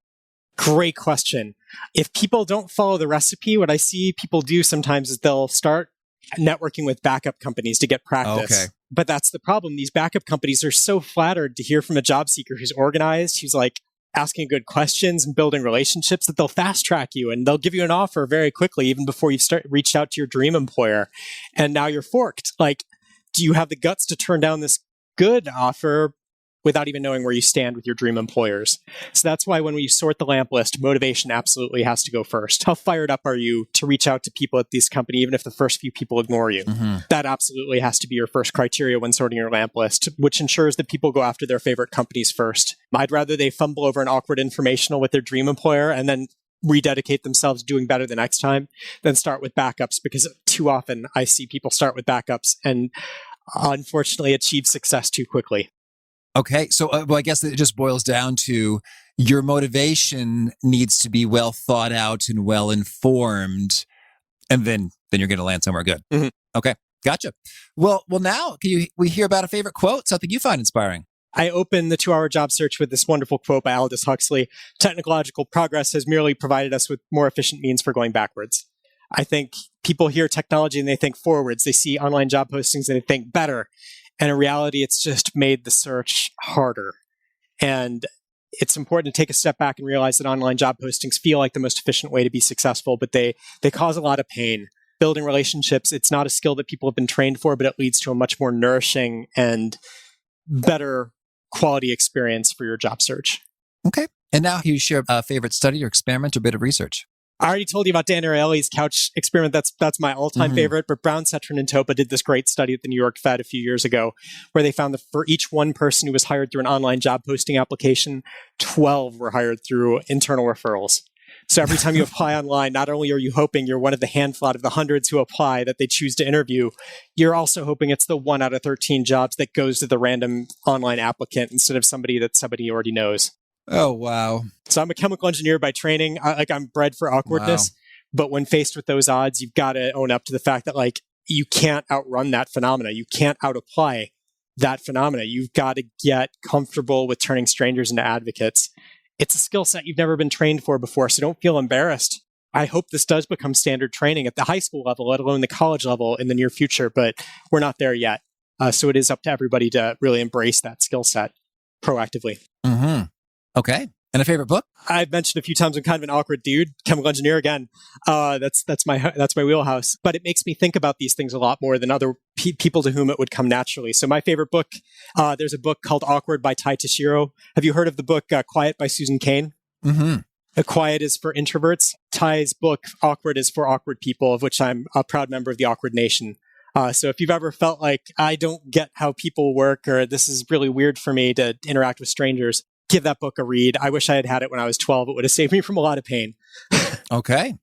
Great question. If people don't follow the recipe, what I see people do sometimes is they'll start networking with backup companies to get practice. Okay. But that's the problem. These backup companies are so flattered to hear from a job seeker who's organized, who's like asking good questions and building relationships, that they'll fast track you and they'll give you an offer very quickly, even before you've reached out to your dream employer. And now you're forked. Like, do you have the guts to turn down this good offer without even knowing where you stand with your dream employers? So that's why when we sort the lamp list, motivation absolutely has to go first. How fired up are you to reach out to people at this company, even if the first few people ignore you? Mm-hmm. That absolutely has to be your first criteria when sorting your lamp list, which ensures that people go after their favorite companies first. I'd rather they fumble over an awkward informational with their dream employer and then rededicate themselves to doing better the next time than start with backups, because too often I see people start with backups and unfortunately achieve success too quickly. Okay. So I guess it just boils down to your motivation needs to be well thought out and well informed, and then you're going to land somewhere good. Mm-hmm. Okay. Gotcha. Well, now we hear about a favorite quote, something you find inspiring? I opened the 2-Hour Job Search with this wonderful quote by Aldous Huxley. Technological progress has merely provided us with more efficient means for going backwards. I think people hear technology and they think forwards. They see online job postings and they think better. And in reality, it's just made the search harder. And it's important to take a step back and realize that online job postings feel like the most efficient way to be successful, but they cause a lot of pain. Building relationships, it's not a skill that people have been trained for, but it leads to a much more nourishing and better quality experience for your job search. Okay. And now you share a favorite study or experiment or bit of research. I already told you about Dan Ariely's couch experiment. That's my all-time favorite. But Brown, Setrin, and Topa did this great study at the New York Fed a few years ago where they found that for each one person who was hired through an online job posting application, 12 were hired through internal referrals. So every time you apply online, not only are you hoping you're one of the handful out of the hundreds who apply that they choose to interview, you're also hoping it's the 1 out of 13 jobs that goes to the random online applicant instead of somebody that somebody already knows. Oh, wow. So I'm a chemical engineer by training. I'm bred for awkwardness. Wow. But when faced with those odds, you've got to own up to the fact that you can't outrun that phenomena. You can't out-apply that phenomena. You've got to get comfortable with turning strangers into advocates. It's a skill set you've never been trained for before, so don't feel embarrassed. I hope this does become standard training at the high school level, let alone the college level in the near future, but we're not there yet. So it is up to everybody to really embrace that skill set proactively. Mm-hmm. Okay. And a favorite book? I've mentioned a few times I'm kind of an awkward dude, chemical engineer again. That's my wheelhouse. But it makes me think about these things a lot more than other people to whom it would come naturally. So my favorite book, there's a book called Awkward by Tai Tashiro. Have you heard of the book Quiet by Susan Cain? Mm-hmm. Quiet is for introverts. Tai's book, Awkward, is for awkward people, of which I'm a proud member of the Awkward Nation. So if you've ever felt like I don't get how people work or this is really weird for me to interact with strangers, give that book a read. I wish I had had it when I was 12. It would have saved me from a lot of pain. Okay.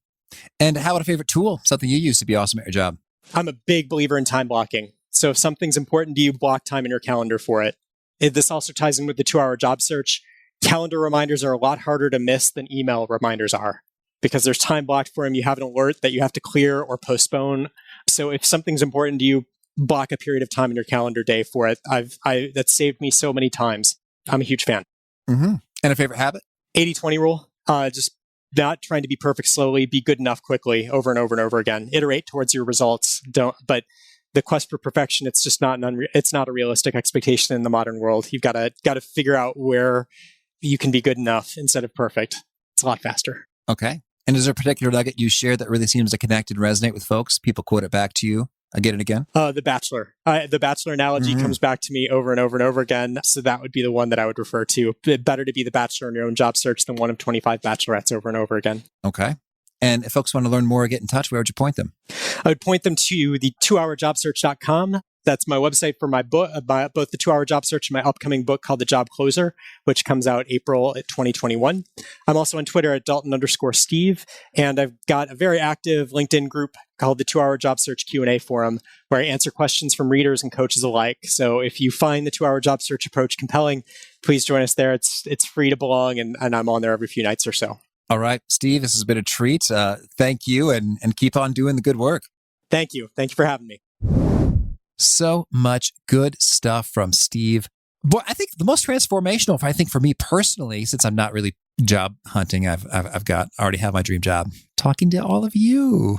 And how about a favorite tool? Something you use to be awesome at your job? I'm a big believer in time blocking. So if something's important to you, block time in your calendar for it. This also ties in with the 2-Hour Job Search. Calendar reminders are a lot harder to miss than email reminders are because there's time blocked for them. You have an alert that you have to clear or postpone. So if something's important to you, block a period of time in your calendar day for it. That's saved me so many times. I'm a huge fan. Mm-hmm. And a favorite habit? 80-20 rule. Just not trying to be perfect slowly, be good enough quickly, over and over and over again. Iterate towards your results. But the quest for perfection, it's just not it's not a realistic expectation in the modern world. You've got to figure out where you can be good enough instead of perfect. It's a lot faster. Okay. And is there a particular nugget you share that really seems to connect and resonate with folks? People quote it back to you again and again? The Bachelor. The Bachelor analogy comes back to me over and over and over again. So that would be the one that I would refer to. Better to be the Bachelor in your own job search than one of 25 bachelorettes over and over again. Okay. And if folks want to learn more or get in touch, where would you point them? I would point them to the 2hourjobsearch.com. That's my website for my book, both the 2-Hour Job Search and my upcoming book called The Job Closer, which comes out April 2021. I'm also on Twitter at Dalton_Steve, and I've got a very active LinkedIn group called the 2-Hour Job Search Q&A Forum, where I answer questions from readers and coaches alike. So if you find the 2-Hour Job Search approach compelling, please join us there. It's free to belong, and I'm on there every few nights or so. All right, Steve, this has been a treat. Thank you, and keep on doing the good work. Thank you. Thank you for having me. So much good stuff from Steve. But I think the most transformational, I think for me personally, since I'm not really job hunting, I've already have my dream job, talking to all of you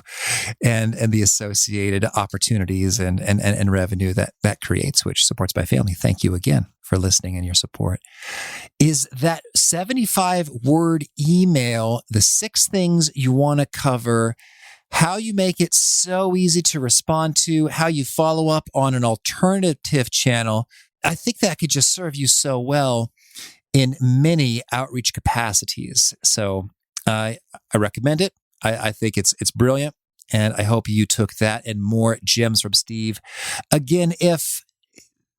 and the associated opportunities and revenue that creates, which supports my family. Thank you again for listening and your support. Is that 75-word email, the 6 things you want to cover, how you make it so easy to respond to, how you follow up on an alternative channel. I think that could just serve you so well in many outreach capacities. So I recommend it. I think it's brilliant. And I hope you took that and more gems from Steve. Again, if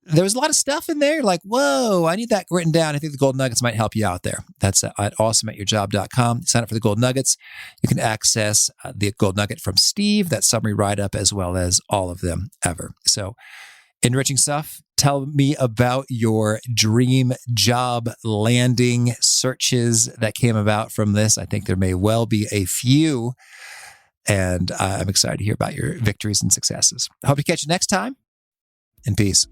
there was a lot of stuff in there, like, whoa, I need that written down, I think the Gold Nuggets might help you out there. That's at awesomeatyourjob.com. Sign up for the Gold Nuggets. You can access the Gold Nugget from Steve, that summary write-up, as well as all of them ever. So enriching stuff. Tell me about your dream job landing searches that came about from this. I think there may well be a few And I'm excited to hear about your victories and successes. I hope to catch you next time. And peace.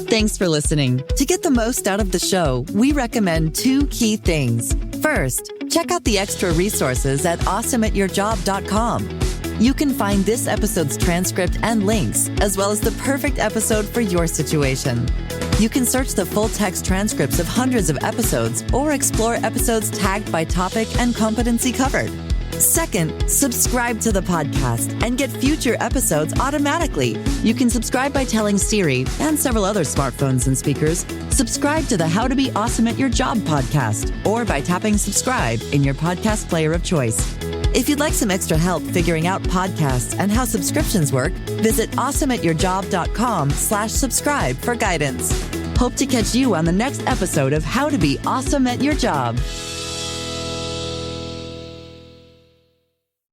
Thanks for listening. To get the most out of the show, we recommend 2 key things. First, check out the extra resources at awesomeatyourjob.com. You can find this episode's transcript and links, as well as the perfect episode for your situation. You can search the full-text transcripts of hundreds of episodes or explore episodes tagged by topic and competency covered. Second, subscribe to the podcast and get future episodes automatically. You can subscribe by telling Siri and several other smartphones and speakers, subscribe to the How to Be Awesome at Your Job podcast, or by tapping subscribe in your podcast player of choice. If you'd like some extra help figuring out podcasts and how subscriptions work, visit awesomeatyourjob.com/subscribe for guidance. Hope to catch you on the next episode of How to Be Awesome at Your Job.